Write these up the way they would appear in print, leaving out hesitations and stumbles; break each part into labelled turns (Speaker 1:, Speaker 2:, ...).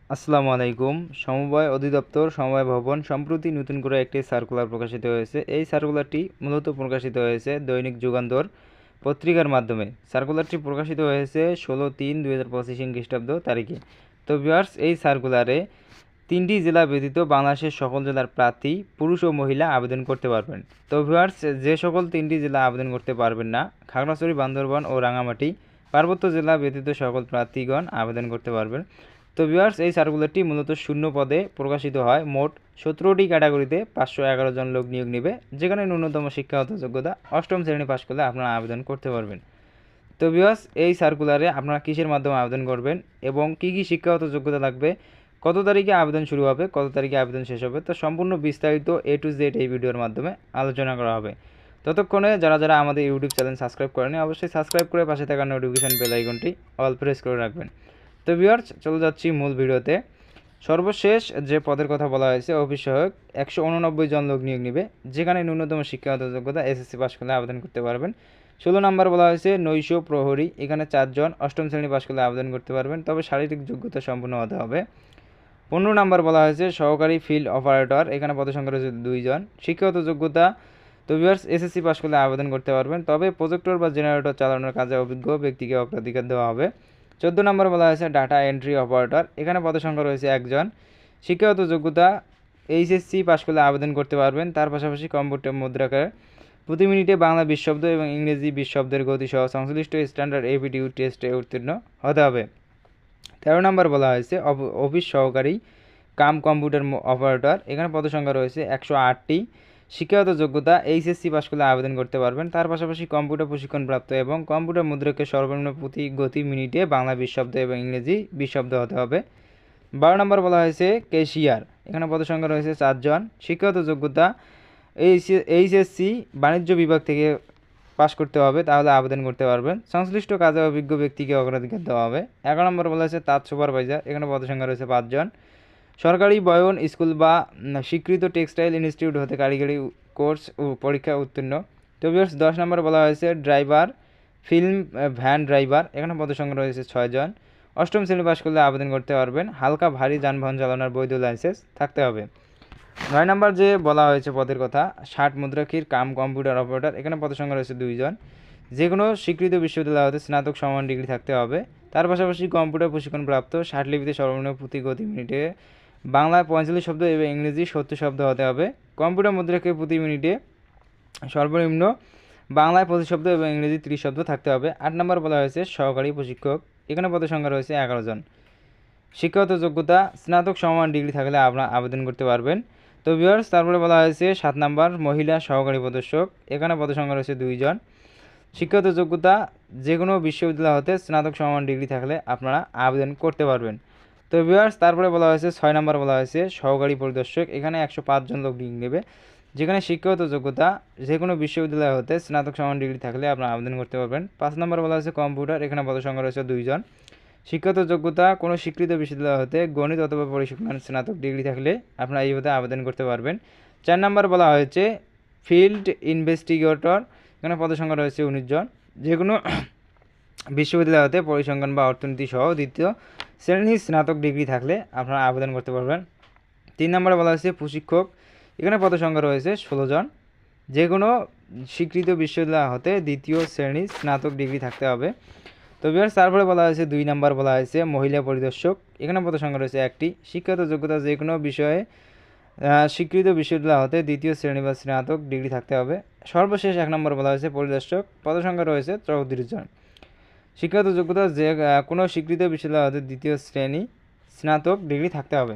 Speaker 1: আসসালামু আলাইকুম। সমবায় অধিদপ্তর সমবায় ভবন সম্প্রতি নতুন করে একটি সার্কুলার প্রকাশিত হয়েছে। এই সার্কুলারটি মূলত প্রকাশিত হয়েছে দৈনিক যুগান্তর পত্রিকার মাধ্যমে। সার্কুলারটি প্রকাশিত হয়েছে 16/3/2025 খ্রিস্টাব্দ তারিখে। তো ভিউয়ার্স, এই সার্কুলারে 3টি জেলা ব্যতীত বাংলাদেশের সকল জেলার প্রার্থী পুরুষ ও মহিলা আবেদন করতে পারবেন। তো ভিউয়ার্স, যে সকল 3টি জেলা আবেদন করতে পারবেন না, খাগড়াছড়ি, বান্দরবান ও রাঙামাটি পার্বত্য জেলা ব্যতীত সকল প্রার্থীগণ আবেদন করতে পারবেন। তো ভিউয়ার্স, এই সার্কুলারটি মূলত শূন্য পদে প্রকাশিত হয়। মোট 17টি ক্যাটাগরিতে 511 জন লোক নিয়োগ নেবে, যেখানে ন্যূনতম শিক্ষাগত যোগ্যতা 8ম শ্রেণী পাশ করলে আপনারা আবেদন করতে পারবেন। তো ভিউয়ার্স, এই সার্কুলারে আপনারা কিসের মাধ্যমে আবেদন করবেন এবং কি কি শিক্ষাগত যোগ্যতা লাগবে, কত তারিখে আবেদন শুরু হবে, কত তারিখে আবেদন শেষ হবে, তো সম্পূর্ণ বিস্তারিত A to Z এই ভিডিওর মাধ্যমে আলোচনা করা হবে। ততক্ষণে যারা যারা আমাদের ইউটিউব চ্যানেল সাবস্ক্রাইব করেনি, অবশ্যই সাবস্ক্রাইব করে পাশে থাকা নোটিফিকেশন বেল আইকনটি অল প্রেস করে রাখবেন। তো ভিউয়ার্স, চলে যাচ্ছি মূল ভিডিওতে। সর্বশেষ যে পদের কথা বলা হয়েছে, অফিস সহায়ক 189 জন লোক নিয়োগ নেবে, যেখানে ন্যূনতম শিক্ষাগত যোগ্যতা SSC পাশ করলে আবেদন করতে পারবেন। 16 নম্বর বলা হয়েছে নৈশ প্রহরী, এখানে 4 জন 8ম শ্রেণী পাশ করলে আবেদন করতে পারবেন, তবে শারীরিক যোগ্যতা সম্পূর্ণ হতে হবে। 15 নম্বর বলা হয়েছে সহকারী ফিল্ড অপারেটর, এখানে পদসংখ্যা রয়েছে 2 জন। শিক্ষাগত যোগ্যতা, তো ভিউয়ার্স, SSC পাশ করলে আবেদন করতে পারবেন, তবে প্রজেক্টর বা জেনারেটর চালানোর কাজে অভিজ্ঞ ব্যক্তিকে অগ্রাধিকার দেওয়া হবে। 14 নম্বর বলা হয়েছে ডাটা এন্ট্রি অপারেটর, এখানে পদসংখ্যা রয়েছে 1 জন। শিক্ষাগত যোগ্যতা HSC পাশ করলে আবেদন করতে পারবেন, তার পাশাপাশি কম্পিউটার মুদ্রাকার প্রতি মিনিটে বাংলা 20 শব্দ এবং ইংরেজি 20 শব্দের গতিসহ সংশ্লিষ্ট স্ট্যান্ডার্ড এপিটিউড টেস্টে উত্তীর্ণ হতে হবে। 13 নম্বর বলা হয়েছে অফিস সহকারী কাম কম্পিউটার অপারেটর, এখানে পদসংখ্যা রয়েছে 108টি। শিক্ষাগত যোগ্যতা HSC পাশ করলে আবেদন করতে পারবেন, তার পাশাপাশি কম্পিউটার প্রশিক্ষণপ্রাপ্ত এবং কম্পিউটার মুদ্রাকে সর্বনিম্ন প্রতি গতি মিনিটে বাংলা 20 শব্দ এবং ইংরেজি 20 শব্দ হতে হবে। 12 নম্বর বলা হয়েছে ক্যাশিয়ার, এখানে পদসংখ্যা রয়েছে 4 জন। শিক্ষাগত যোগ্যতা HSC বাণিজ্য বিভাগ থেকে পাশ করতে হবে, তাহলে আবেদন করতে পারবেন। সংশ্লিষ্ট কাজে অভিজ্ঞ ব্যক্তিকে অগ্রাধিকার দেওয়া হবে। 11 নম্বর বলা হয়েছে তাঁত সুপারভাইজার, এখানে পদসংখ্যা রয়েছে 5 জন। সরকারি বয়ন স্কুল বা স্বীকৃত টেক্সটাইল ইনস্টিটিউট হতে কারিগরি কোর্স ও পরীক্ষা উত্তীর্ণ। তো ভিউয়ার্স, 10 নম্বর বলা হয়েছে ড্রাইভার ফিল্ম ভ্যান ড্রাইভার, এখানে পদসংখ্যা রয়েছে 6 জন। 8ম শ্রেণী পাশ করলে আবেদন করতে পারবেন, হালকা ভারী যানবাহন চালানোর বৈধ লাইসেন্স থাকতে হবে। 9 নম্বর যে বলা হয়েছে পদের কথা, 60 মুদ্রাক্ষীর কাম কম্পিউটার অপারেটর, এখানে পদসংখ্যা রয়েছে 2 জন। যে কোনো স্বীকৃত বিশ্ববিদ্যালয় হতে স্নাতক সমান ডিগ্রি থাকতে হবে, তার পাশাপাশি কম্পিউটার প্রশিক্ষণপ্রাপ্ত, 60 লিপিতে সর্বনিম্ন প্রতি গতি মিনিটে বাংলায় 45 শব্দ এবং ইংরেজি 70 শব্দ হতে হবে। কম্পিউটার মুদ্রাক্ষীর প্রতি মিনিটে সর্বনিম্ন বাংলায় 25 শব্দ এবং ইংরেজি 30 শব্দ থাকতে হবে। 8 নম্বর বলা হয়েছে সহকারী প্রশিক্ষক, এখানে পদসংখ্যা রয়েছে 11 জন। শিক্ষাগত যোগ্যতা স্নাতক সমান ডিগ্রি থাকলে আপনারা আবেদন করতে পারবেন। তো ভিউয়ার্স, তারপরে বলা হয়েছে 7 নাম্বার মহিলা সহকারী প্রদর্শক, এখানে পদসংখ্যা রয়েছে 2 জন। শিক্ষাগত যোগ্যতা যে কোনো বিশ্ববিদ্যালয় হতে স্নাতক সমান ডিগ্রি থাকলে আপনারা আবেদন করতে পারবেন। তো ভিউয়ার্স, তারপরে বলা হয়েছে 6 নাম্বার বলা হয়েছে সহকারী পরিদর্শক, এখানে 105 জন লোক নিয়োগ নেবে, যেখানে শিক্ষাগত যোগ্যতা যে কোনো বিশ্ববিদ্যালয় হতে স্নাতক সমান ডিগ্রি থাকলে আপনারা আবেদন করতে পারবেন। 5 নাম্বার বলা হয়েছে কম্পিউটার, এখানে পদসংখ্যা রয়েছে 2 জন। শিক্ষাগত যোগ্যতা কোনো স্বীকৃত বিশ্ববিদ্যালয় হতে গণিত অথবা পরিসংখ্যান স্নাতক ডিগ্রি থাকলে আপনারা এই পদে আবেদন করতে পারবেন। 4 নম্বর বলা হয়েছে ফিল্ড ইনভেস্টিগেটর, এখানে পদসংখ্যা রয়েছে 19 জন। যে কোনো বিশ্ববিদ্যালয় হতে পরিসংখ্যান বা অর্থনীতি সহ দ্বিতীয় শ্রেণীর স্নাতক ডিগ্রি থাকলে আপনারা আবেদন করতে পারবেন। 3 নম্বরে বলা হয়েছে প্রশিক্ষক, এখানে পদসংখ্যা রয়েছে 16 জন। যে কোনো স্বীকৃত বিশ্ববিদ্যালয় হতে দ্বিতীয় শ্রেণীর স্নাতক ডিগ্রি থাকতে হবে। তো ভিউয়ার্স, তারপরে বলা হয়েছে 2 নাম্বার বলা হয়েছে মহিলা পরিদর্শক, এখানে পদসংখ্যা রয়েছে 1টি। শিক্ষাগত যোগ্যতা যে কোনো বিষয়ে স্বীকৃত বিশ্ববিদ্যালয় হতে দ্বিতীয় শ্রেণী বা স্নাতক ডিগ্রি থাকতে হবে। সর্বশেষ 1 নম্বর বলা হয়েছে পরিদর্শক, পদসংখ্যা রয়েছে 34 জন। শিক্ষাগত যোগ্যতা যে কোনো স্বীকৃত বিশ্ববিদ্যালয় হতে দ্বিতীয় শ্রেণী স্নাতক ডিগ্রি থাকতে হবে।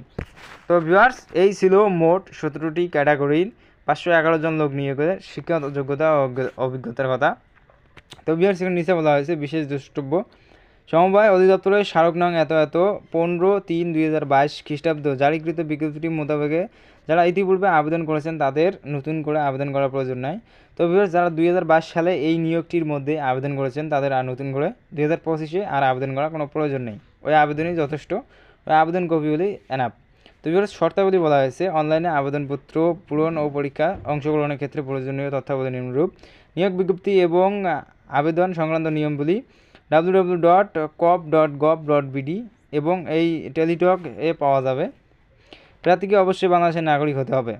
Speaker 1: তো ভিউয়ার্স, এই ছিল মোট 17টি ক্যাটাগরির 511 জন লোক নিয়োগের শিক্ষাগত যোগ্যতা ও অভিজ্ঞতার কথা। তো ভিউয়ার্স, এখানে নিচে বলা হয়েছে বিশেষ দ্রষ্টব্য, সমবায় অধিদপ্তরের স্মারক নং এত 15/3/2022 খ্রিস্টাব্দ জারিকৃত বিজ্ঞপ্তিটি মোতাবেকে যারা ইতিপূর্বে আবেদন করেছেন তাদের নতুন করে আবেদন করার প্রয়োজন নাই। তো ভিউয়ার্স, যারা 2022 সালে এই নিয়োগটির মধ্যে আবেদন করেছেন তাদের আর নতুন করে 2025-এ আর আবেদন করার কোনো প্রয়োজন নেই, ওই আবেদনই যথেষ্ট, ওই আবেদন কপি হলেই এনাফ। তো ভিউয়ার্স, শর্তাবলী বলা হয়েছে অনলাইনে আবেদনপত্র পূরণ ও পরীক্ষা অংশগ্রহণের ক্ষেত্রে প্রয়োজনীয় তথ্যাবলী নিম্নরূপ। নিয়োগ বিজ্ঞপ্তি এবং আবেদন সংক্রান্ত নিয়মগুলি www.cop.gov.bd এবং এই টেলিটক এ পাওয়া যাবে। প্রার্থীকে অবশ্যই বাংলাদেশের নাগরিক হতে হবে।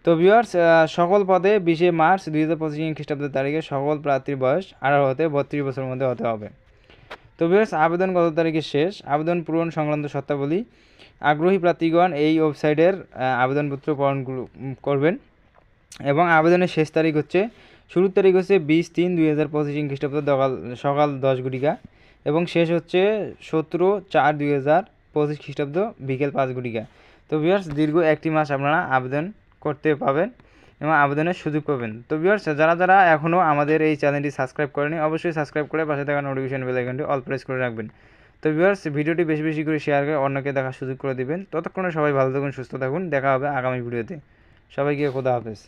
Speaker 1: তো ভিউয়ার্স, সকল পদে 20 মার্চ 2025 খ্রিস্টাব্দের তারিখে সকল প্রার্থীর বয়স 18 হতে 32 বছরের মধ্যে হতে হবে। তো ভিউয়ার্স, আবেদন কত তারিখে শেষ? আবেদন পূরণ সংক্রান্ত শর্তাবলী, আগ্রহী প্রার্থীগণ এই ওয়েবসাইটের আবেদনপত্র পূরণ করবেন এবং আবেদনের শেষ তারিখ হচ্ছে, শুরুর তারিখ হচ্ছে 20/3/2025 খ্রিস্টাব্দ সকাল 10 ঘটিকা এবং শেষ হচ্ছে 17/4/2025 খ্রিস্টাব্দ বিকেল 5 ঘটিকা। তো ভিউয়ার্স, দীর্ঘ একটি মাস আপনারা আবেদন করতে পাবেন এবং আবেদনের সুযোগ পাবেন। তো ভিউয়ার্স, যারা এখনও আমাদের এই চ্যানেলটি সাবস্ক্রাইব করেনি, অবশ্যই সাবস্ক্রাইব করে পাশে থাকা নোটিফিকেশন বেল আইকনটি অল প্রেস করে রাখবেন। তো ভিউয়ার্স, ভিডিওটি বেশি বেশি করে শেয়ার করে অন্যকে দেখার সুযোগ করে দিবেন। ততক্ষণে সবাই ভালো থাকুন, সুস্থ থাকুন। দেখা হবে আগামী ভিডিওতে। সবাইকে খোদা হাফেজ।